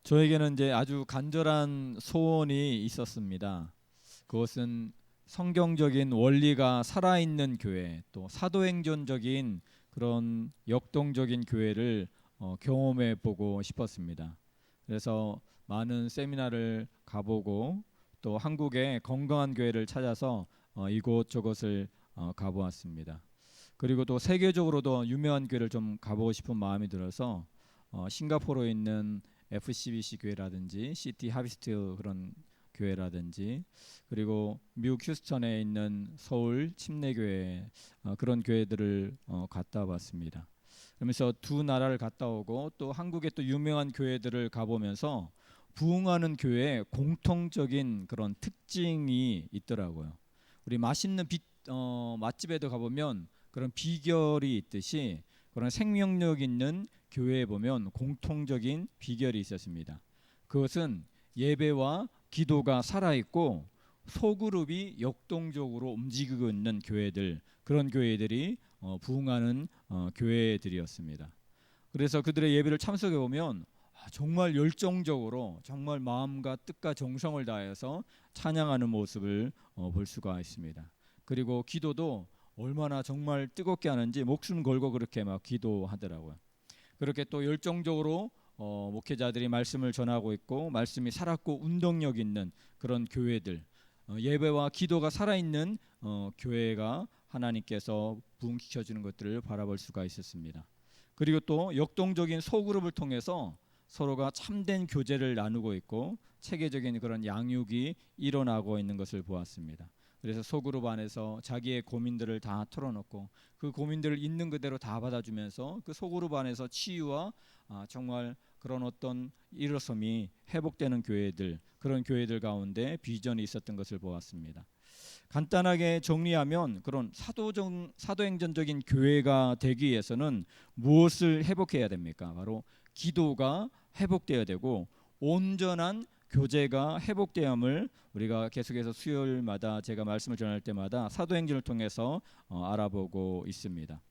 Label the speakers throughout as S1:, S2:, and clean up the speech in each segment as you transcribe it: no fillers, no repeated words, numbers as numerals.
S1: 저에게는 이제 아주 간절한 소원이 있었습니다. 그것은 성경적인 원리가 살아있는 교회, 또 사도행전적인 그런 역동적인 교회를 경험해 보고 싶었습니다. 그래서 많은 세미나를 가보고 또 한국의 건강한 교회를 찾아서 이곳저곳을 가보았습니다. 그리고 또 세계적으로도 유명한 교회를 좀 가보고 싶은 마음이 들어서 싱가포르에 있는 FCBC 교회라든지 시티 하비스트 그런 교회라든지 그리고 미국 휴스턴에 있는 서울 침례교회 그런 교회들을 갔다 왔습니다. 그러면서 두 나라를 갔다 오고 또 한국의 또 유명한 교회들을 가보면서 부흥하는 교회의 공통적인 그런 특징이 있더라고요. 우리 맛있는 맛집에도 가보면 그런 비결이 있듯이 그런 생명력 있는 교회에 보면 공통적인 비결이 있었습니다. 그것은 예배와 기도가 살아있고 소그룹이 역동적으로 움직이고 있는 교회들, 그런 교회들이 부흥하는 교회들이었습니다. 그래서 그들의 예배를 참석해 보면 정말 열정적으로 정말 마음과 뜻과 정성을 다해서 찬양하는 모습을 볼 수가 있습니다. 그리고 기도도 얼마나 정말 뜨겁게 하는지 목숨 걸고 그렇게 막 기도하더라고요. 그렇게 또 열정적으로 목회자들이 말씀을 전하고 있고 말씀이 살았고 운동력 있는 그런 교회들, 예배와 기도가 살아있는 교회가 하나님께서 부흥시켜주는 것들을 바라볼 수가 있었습니다. 그리고 또 역동적인 소그룹을 통해서 서로가 참된 교제를 나누고 있고 체계적인 그런 양육이 일어나고 있는 것을 보았습니다. 그래서 소그룹 안에서 자기의 고민들을 다 털어놓고 그 고민들을 있는 그대로 다 받아주면서 그 소그룹 안에서 치유와 정말 그런 어떤 일어섬이 회복되는 교회들, 그런 교회들 가운데 비전이 있었던 것을 보았습니다. 간단하게 정리하면 그런 사도행전적인 교회가 되기 위해서는 무엇을 회복해야 됩니까? 바로 기도가 회복되어야 되고 온전한 교제가 회복되음을 우리가 계속해서 수요일마다 제가 말씀을 전할 때마다 사도행전을 통해서 알아보고 있습니다.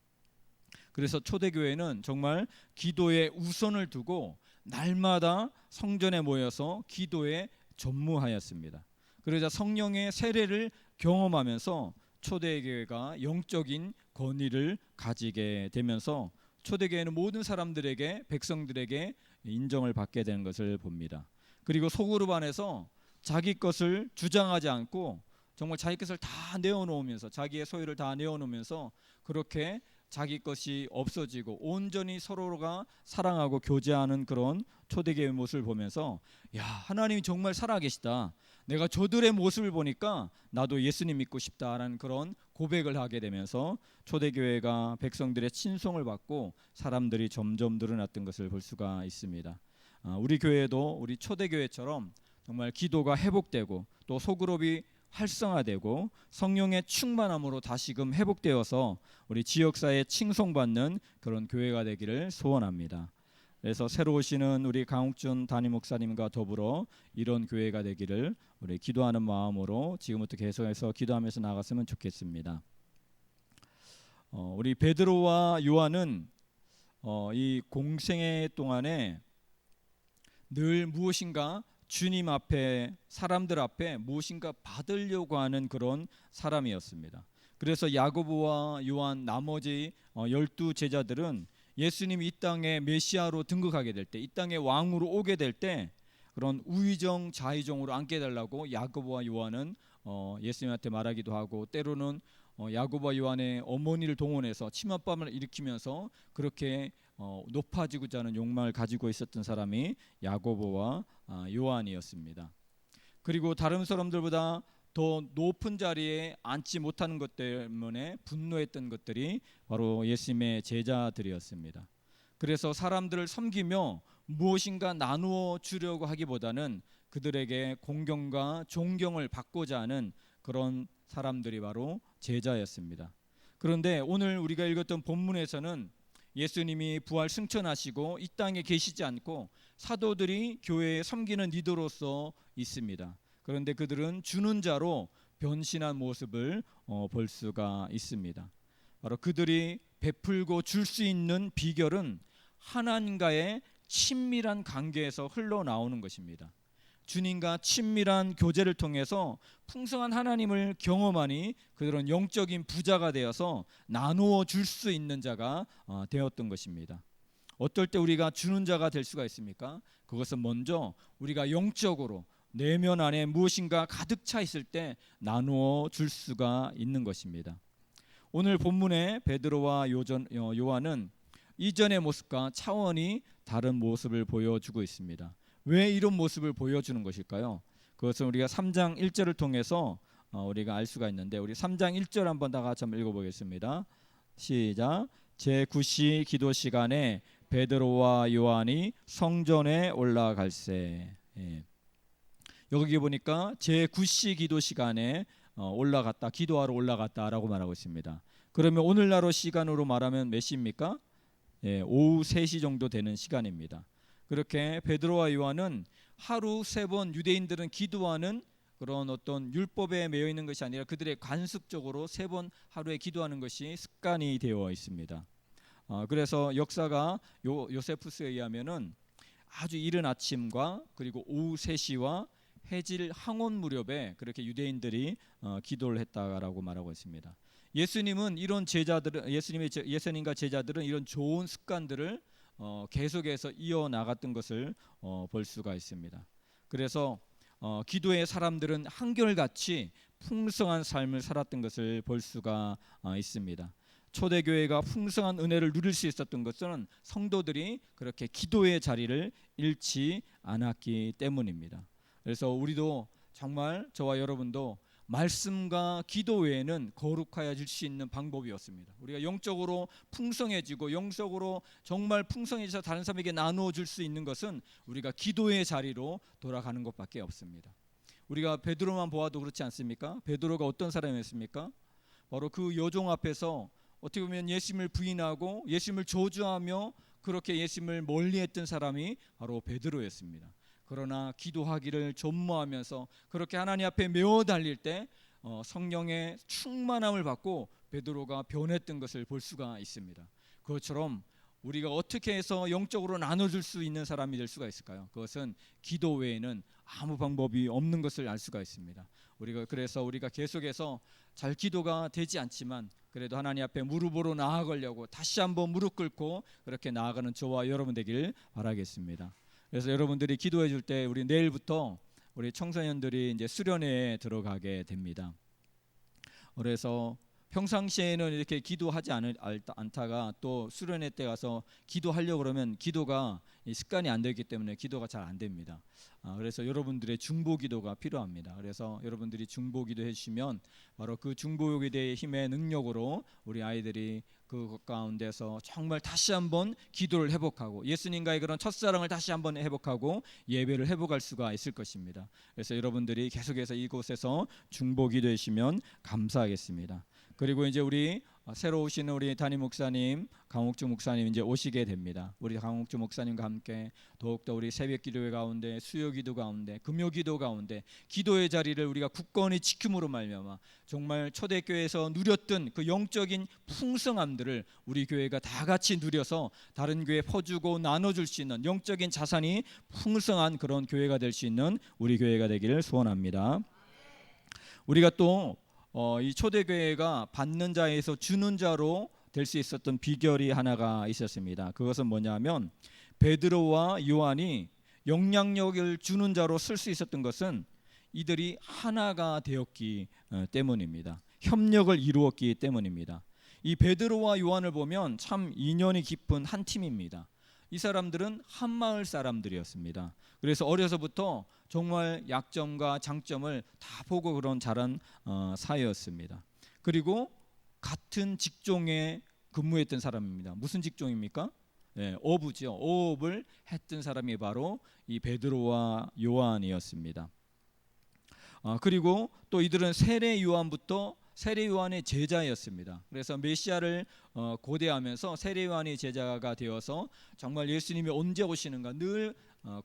S1: 그래서 초대교회는 정말 기도에 우선을 두고 날마다 성전에 모여서 기도에 전무하였습니다. 그러자 성령의 세례를 경험하면서 초대교회가 영적인 권위를 가지게 되면서 초대교회는 모든 사람들에게 백성들에게 인정을 받게 되는 것을 봅니다. 그리고 소그룹 안에서 자기 것을 주장하지 않고 정말 자기 것을 다 내어놓으면서 자기의 소유를 다 내어놓으면서 그렇게 자기 것이 없어지고 온전히 서로가 사랑하고 교제하는 그런 초대교회의 모습을 보면서 야, 하나님이 정말 살아계시다. 내가 저들의 모습을 보니까 나도 예수님 믿고 싶다라는 그런 고백을 하게 되면서 초대교회가 백성들의 친송을 받고 사람들이 점점 늘어났던 것을 볼 수가 있습니다. 우리 교회도 우리 초대교회처럼 정말 기도가 회복되고 또 소그룹이 활성화되고 성령의 충만함으로 다시금 회복되어서 우리 지역사회에 칭송받는 그런 교회가 되기를 소원합니다. 그래서 새로 오시는 우리 강욱준 담임 목사님과 더불어 이런 교회가 되기를 우리 기도하는 마음으로 지금부터 계속해서 기도하면서 나갔으면 좋겠습니다. 우리 베드로와 요한은 이 공생애 동안에 늘 무엇인가 주님 앞에 사람들 앞에 무엇인가 받으려고 하는 그런 사람이었습니다. 그래서 야고보와 요한 나머지 12 제자들은 예수님이 이 땅에 메시아로 등극하게 될 때, 이 땅에 왕으로 오게 될 때 그런 우의정 좌의정으로 앉게 해달라고 야고보와 요한은 예수님한테 말하기도 하고 때로는 야고보와 요한의 어머니를 동원해서 치맛밤을 일으키면서 그렇게 높아지고자 하는 욕망을 가지고 있었던 사람이 야고보와 요한이었습니다. 그리고 다른 사람들보다 더 높은 자리에 앉지 못하는 것 때문에 분노했던 것들이 바로 예수님의 제자들이었습니다. 그래서 사람들을 섬기며 무엇인가 나누어 주려고 하기보다는 그들에게 공경과 존경을 받고자 하는 그런 사람들이 바로 제자였습니다. 그런데 오늘 우리가 읽었던 본문에서는 예수님이 부활 승천하시고 이 땅에 계시지 않고 사도들이 교회에 섬기는 리더로서 있습니다. 그런데 그들은 주는 자로 변신한 모습을 볼 수가 있습니다. 바로 그들이 베풀고 줄 수 있는 비결은 하나님과의 친밀한 관계에서 흘러나오는 것입니다. 주님과 친밀한 교제를 통해서 풍성한 하나님을 경험하니 그들은 영적인 부자가 되어서 나누어 줄 수 있는 자가 되었던 것입니다. 어떨 때 우리가 주는 자가 될 수가 있습니까? 그것은 먼저 우리가 영적으로 내면 안에 무엇인가 가득 차 있을 때 나누어 줄 수가 있는 것입니다. 오늘 본문의 베드로와 요한은 이전의 모습과 차원이 다른 모습을 보여주고 있습니다. 왜 이런 모습을 보여주는 것일까요? 그것은 우리가 3장 1절을 통해서 우리가 알 수가 있는데, 우리 3장 1절 한번 다 같이 한번 읽어보겠습니다. 시작. 제9시 기도 시간에 베드로와 요한이 성전에 올라갈새. 여기 보니까 제9시 기도 시간에 올라갔다, 기도하러 올라갔다라고 말하고 있습니다. 그러면 오늘날로 시간으로 말하면 몇 시입니까? 오후 3시 정도 되는 시간입니다. 그렇게 베드로와 요한은 하루 3번, 유대인들은 기도하는 그런 어떤 율법에 매여 있는 것이 아니라 그들의 관습적으로 3번 하루에 기도하는 것이 습관이 되어 있습니다. 그래서 역사가 요세푸스에 의하면은 아주 이른 아침과 그리고 오후 3시와 해질 항원 무렵에 그렇게 유대인들이 기도를 했다라고 말하고 있습니다. 예수님은 이런 예수님과 제자들은 이런 좋은 습관들을 계속해서 이어 나갔던 것을 볼 수가 있습니다. 그래서 기도의 사람들은 한결같이 풍성한 삶을 살았던 것을 볼 수가 있습니다. 초대교회가 풍성한 은혜를 누릴 수 있었던 것은 성도들이 그렇게 기도의 자리를 잃지 않았기 때문입니다. 그래서 우리도 정말 저와 여러분도 말씀과 기도 외에는 거룩해질 수 있는 방법이 없습니다. 우리가 영적으로 풍성해지고 영적으로 정말 풍성해져서 다른 사람에게 나누어 줄 수 있는 것은 우리가 기도의 자리로 돌아가는 것밖에 없습니다. 우리가 베드로만 보아도 그렇지 않습니까? 베드로가 어떤 사람이었습니까? 바로 그 여종 앞에서 어떻게 보면 예수님을 부인하고 예수님을 저주하며 그렇게 예수님을 멀리했던 사람이 바로 베드로였습니다. 그러나 기도하기를 전무하면서 그렇게 하나님 앞에 메어 달릴 때 성령의 충만함을 받고 베드로가 변했던 것을 볼 수가 있습니다. 그것처럼 우리가 어떻게 해서 영적으로 나눠줄 수 있는 사람이 될 수가 있을까요? 그것은 기도 외에는 아무 방법이 없는 것을 알 수가 있습니다. 그래서 우리가 계속해서 잘 기도가 되지 않지만 그래도 하나님 앞에 무릎으로 나아가려고 다시 한번 무릎 꿇고 그렇게 나아가는 저와 여러분 되길 바라겠습니다. 그래서 여러분들이 기도해 줄 때 우리 내일부터 우리 청소년들이 이제 수련회에 들어가게 됩니다. 그래서 평상시에는 이렇게 기도하지 않다가 또 수련회 때 가서 기도하려고 그러면 기도가 습관이 안 되기 때문에 기도가 잘 안 됩니다. 그래서 여러분들의 중보 기도가 필요합니다. 그래서 여러분들이 중보 기도해 주시면 바로 그 중보 기도의 힘의 능력으로 우리 아이들이 그 가운데서 정말 다시 한번 기도를 회복하고 예수님과의 그런 첫사랑을 다시 한번 회복하고 예배를 회복할 수가 있을 것입니다. 그래서 여러분들이 계속해서 이곳에서 중보 기도해 주시면 감사하겠습니다. 그리고 이제 우리 새로 오시는 우리 담임 목사님, 강옥주 목사님 이제 오시게 됩니다. 우리 강옥주 목사님과 함께 더욱더 우리 새벽 기도회 가운데, 수요 기도 가운데, 금요 기도 가운데 기도의 자리를 우리가 굳건히 지킴으로 말미암아 정말 초대교회에서 누렸던 그 영적인 풍성함들을 우리 교회가 다 같이 누려서 다른 교회에 퍼주고 나눠줄 수 있는 영적인 자산이 풍성한 그런 교회가 될 수 있는 우리 교회가 되기를 소원합니다. 우리가 또 이 초대교회가 받는 자에서 주는 자로 될 수 있었던 비결이 하나가 있었습니다. 그것은 뭐냐면 베드로와 요한이 영향력을 주는 자로 쓸 수 있었던 것은 이들이 하나가 되었기 때문입니다. 협력을 이루었기 때문입니다. 이 베드로와 요한을 보면 참 인연이 깊은 한 팀입니다. 이 사람들은 한 마을 사람들이었습니다. 그래서 어려서부터 정말 약점과 장점을 다 보고 그런 자란 사이였습니다. 그리고 같은 직종에 근무했던 사람입니다. 무슨 직종입니까? 어부죠. 어업을 했던 사람이 바로 이 베드로와 요한이었습니다. 그리고 또 이들은 세례 요한의 제자였습니다. 그래서 메시아를 고대하면서 세례 요한의 제자가 되어서 정말 예수님이 언제 오시는가 늘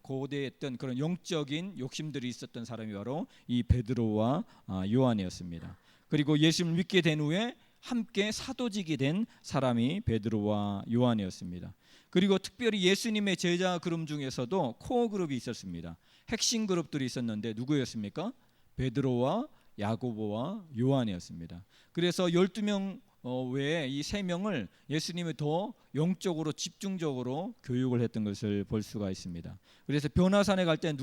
S1: 고대했던 그런 영적인 욕심들이 있었던 사람이 바로 이 베드로와 요한이었습니다. 그리고 예수님을 믿게 된 후에 함께 사도직이 된 사람이 베드로와 요한이었습니다. 그리고 특별히 예수님의 제자 그룹 중에서도 코어 그룹이 있었습니다. 핵심 그룹들이 있었는데 누구였습니까? 베드로와 야고보와 요한이었습니다. 그래서 12명 외에 이 세 명을 예수님이 더 영적으로 집중적으로 교육을 했던 것을 볼 수가 있습니다. 그래서 변화산에 갈 때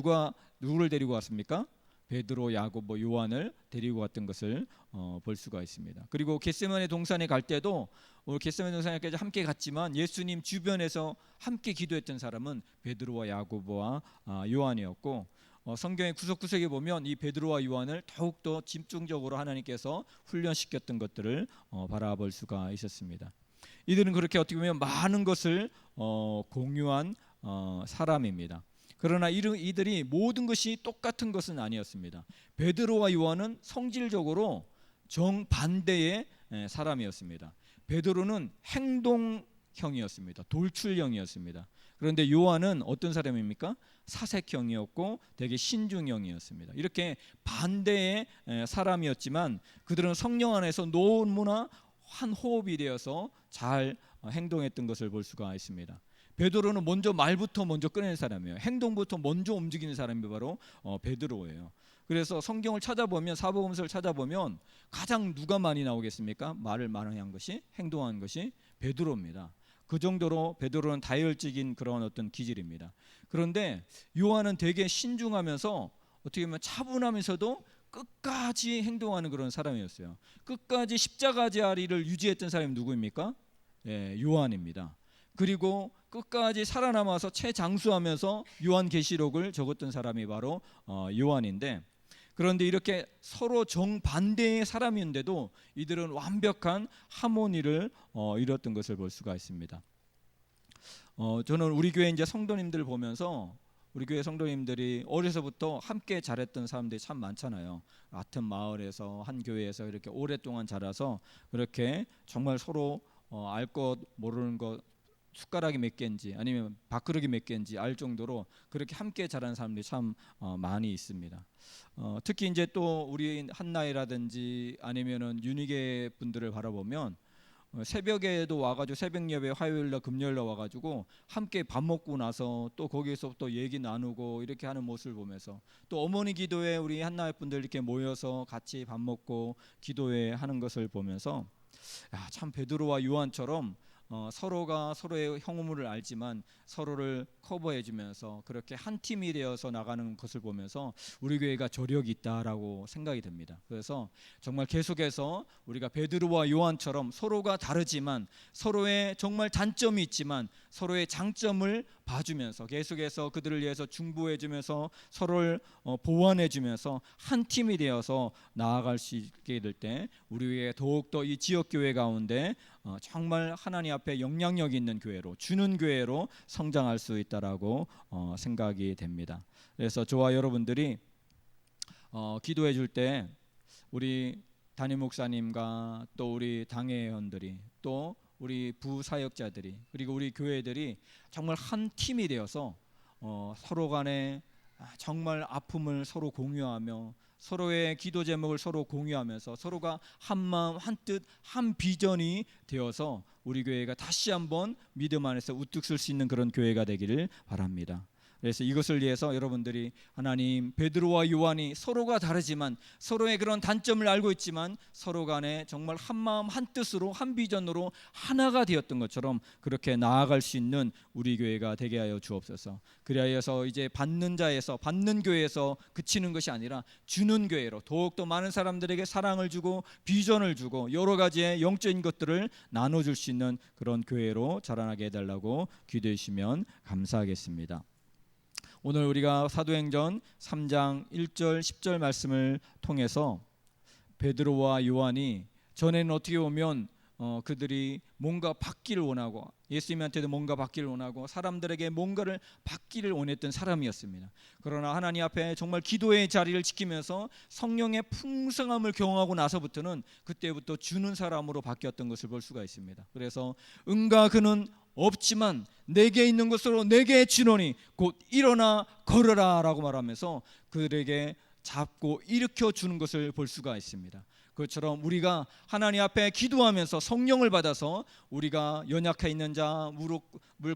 S1: 누구를 데리고 왔습니까? 베드로, 야고보, 요한을 데리고 왔던 것을 볼 수가 있습니다. 그리고 겟세마네 동산에 갈 때도 겟세마네 동산에까지 함께 갔지만 예수님 주변에서 함께 기도했던 사람은 베드로와 야고보와 요한이었고, 성경의 구석구석에 보면 이 베드로와 요한을 더욱더 집중적으로 하나님께서 훈련시켰던 것들을 바라볼 수가 있었습니다. 이들은 그렇게 어떻게 보면 많은 것을 공유한 사람입니다. 그러나 이들이 모든 것이 똑같은 것은 아니었습니다. 베드로와 요한은 성질적으로 정반대의 사람이었습니다. 베드로는 행동형이었습니다. 돌출형이었습니다. 그런데 요한은 어떤 사람입니까? 사색형이었고 되게 신중형이었습니다. 이렇게 반대의 사람이었지만 그들은 성령 안에서 너무나 한 호흡이 되어서 잘 행동했던 것을 볼 수가 있습니다. 베드로는 말부터 먼저 꺼내는 사람이에요. 행동부터 먼저 움직이는 사람이 바로 베드로예요. 그래서 성경을 찾아보면, 사복음서를 찾아보면 가장 누가 많이 나오겠습니까? 말을 많이 한 것이, 행동한 것이 베드로입니다. 그 정도로 베드로는 다혈적인 그런 어떤 기질입니다. 그런데 요한은 되게 신중하면서 어떻게 보면 차분하면서도 끝까지 행동하는 그런 사람이었어요. 끝까지 십자가 자리를 유지했던 사람이 누구입니까? 요한입니다. 그리고 끝까지 살아남아서 최장수하면서 요한계시록을 적었던 사람이 바로 요한인데, 그런데 이렇게 서로 정반대의 사람인데도 이들은 완벽한 하모니를 이뤘던 것을 볼 수가 있습니다. 저는 우리 교회 이제 성도님들 보면서, 우리 교회 성도님들이 어려서부터 함께 자랐던 사람들이 참 많잖아요. 같은 마을에서, 한 교회에서 이렇게 오랫동안 자라서 그렇게 정말 서로 알 것 모르는 것, 숟가락이 몇 개인지 아니면 밥그릇이 몇 개인지 알 정도로 그렇게 함께 자란 사람들이 참 많이 있습니다. 특히 이제 또 우리 한나이라든지 아니면은 윤희계 분들을 바라보면 새벽에도 와가지고 새벽 예배 화요일날 금요일날 와가지고 함께 밥 먹고 나서 또 거기에서 또 얘기 나누고 이렇게 하는 모습을 보면서, 또 어머니 기도회 우리 한나이 분들 이렇게 모여서 같이 밥 먹고 기도회 하는 것을 보면서, 참 베드로와 요한처럼 서로가 서로의 형우물을 알지만 서로를 커버해 주면서 그렇게 한 팀이 되어서 나가는 것을 보면서 우리 교회가 저력이 있다라고 생각이 됩니다. 그래서 정말 계속해서 우리가 베드로와 요한처럼 서로가 다르지만 서로의 정말 단점이 있지만 서로의 장점을 봐주면서 계속해서 그들을 위해서 중보해 주면서 서로를 보완해 주면서 한 팀이 되어서 나아갈 수 있게 될 때 우리 교회가 더욱더 이 지역교회 가운데 정말 하나님 앞에 영향력 있는 교회로, 주는 교회로 성장할 수 있다라고 생각이 됩니다. 그래서 저와 여러분들이 기도해 줄 때 우리 담임 목사님과 또 우리 당회원들이 또 우리 부사역자들이 그리고 우리 교회들이 정말 한 팀이 되어서 서로 간에 정말 아픔을 서로 공유하며 서로의 기도 제목을 서로 공유하면서 서로가 한 마음 한 뜻 한 비전이 되어서 우리 교회가 다시 한번 믿음 안에서 우뚝 설 수 있는 그런 교회가 되기를 바랍니다. 그래서 이것을 위해서 여러분들이 하나님, 베드로와 요한이 서로가 다르지만 서로의 그런 단점을 알고 있지만 서로 간에 정말 한 마음 한 뜻으로 한 비전으로 하나가 되었던 것처럼 그렇게 나아갈 수 있는 우리 교회가 되게 하여 주옵소서. 그리하여서 이제 받는 자에서, 받는 교회에서 그치는 것이 아니라 주는 교회로 더욱더 많은 사람들에게 사랑을 주고 비전을 주고 여러 가지의 영적인 것들을 나눠줄 수 있는 그런 교회로 자라나게 해달라고 기도해 주시면 감사하겠습니다. 오늘 우리가 사도행전 3장 1절 10절 말씀을 통해서 베드로와 요한이 전에는 어떻게 보면 그들이 뭔가 받기를 원하고 예수님한테도 뭔가 받기를 원하고 사람들에게 뭔가를 받기를 원했던 사람이었습니다. 그러나 하나님 앞에 정말 기도의 자리를 지키면서 성령의 풍성함을 경험하고 나서부터는 그때부터 주는 사람으로 바뀌었던 것을 볼 수가 있습니다. 그래서 은과 그는 없지만 내게 있는 것으로 내게 주노니 곧 일어나 걸어라 라고 말하면서 그들에게 잡고 일으켜 주는 것을 볼 수가 있습니다. 그것처럼 우리가 하나님 앞에 기도하면서 성령을 받아서 우리가 연약해 있는 자, 무릎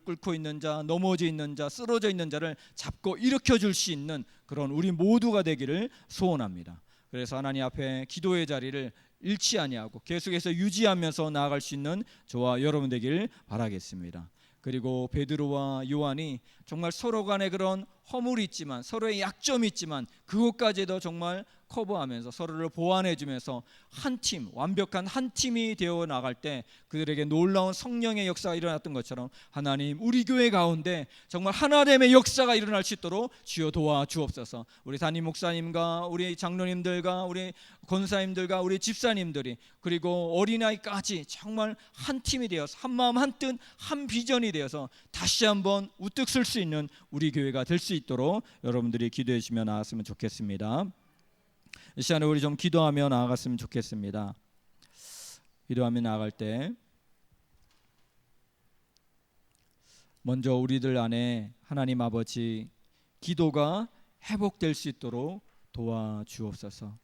S1: 꿇고 있는 자, 넘어져 있는 자, 쓰러져 있는 자를 잡고 일으켜 줄 수 있는 그런 우리 모두가 되기를 소원합니다. 그래서 하나님 앞에 기도의 자리를 잃지 아니하고 계속해서 유지하면서 나아갈 수 있는 저와 여러분 되길 바라겠습니다. 그리고 베드로와 요한이 정말 서로 간에 그런 허물이 있지만, 서로의 약점이 있지만 그것까지도 정말 커버하면서 서로를 보완해 주면서 한 팀, 완벽한 한 팀이 되어 나갈 때 그들에게 놀라운 성령의 역사가 일어났던 것처럼 하나님, 우리 교회 가운데 정말 하나됨의 역사가 일어날 수 있도록 주여 도와주옵소서. 우리 담임 목사님과 우리 장로님들과 우리 권사님들과 우리 집사님들이 그리고 어린아이까지 정말 한 팀이 되어서 한 마음 한 뜻 한 비전이 되어서 다시 한번 우뚝 설 수 있는 우리 교회가 될 수 있도록 여러분들이 기도해 주시면 나았으면 좋겠습니다. 이 시간에 우리 좀 기도하며 나아갔으면 좋겠습니다. 기도하며 나아갈 때 먼저 우리들 안에 하나님 아버지 기도가 회복될 수 있도록 도와주옵소서.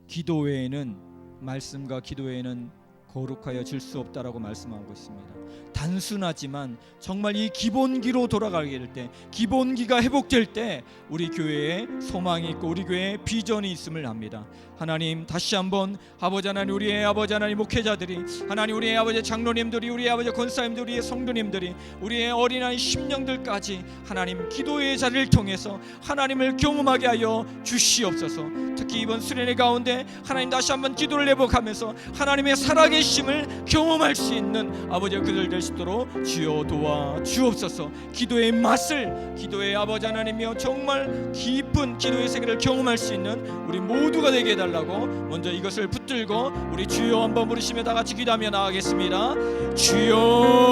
S1: 기도 외에는, 말씀과 기도 외에는 거룩하여 질 수 없다라고 말씀하고 있습니다. 단순하지만 정말 이 기본기로 돌아가게 될 때, 기본기가 회복될 때 우리 교회에 소망이 있고 우리 교회에 비전이 있음을 합니다. 하나님, 다시 한번 아버지 하나님, 우리의 아버지 하나님 목회자들이, 하나님 우리의 아버지 장로님들이, 우리의 아버지 권사님들이, 우리의 성도님들이, 우리의 어린아이 심령들까지 하나님 기도의 자리를 통해서 하나님을 경험하게 하여 주시옵소서. 특히 이번 수련회 가운데 하나님 다시 한번 기도를 회복하면서 하나님의 살아계심을 경험할 수 있는 아버지 그들 될 수 있도록 주여 도와 주옵소서. 기도의 맛을, 기도의 아버지 하나님이여 정말 깊은 기도의 세계를 경험할 수 있는 우리 모두가 되게 해달라고 먼저 이것을 붙들고 우리 주여 한번 부르시며 다 같이 기도하며 나가겠습니다. 주여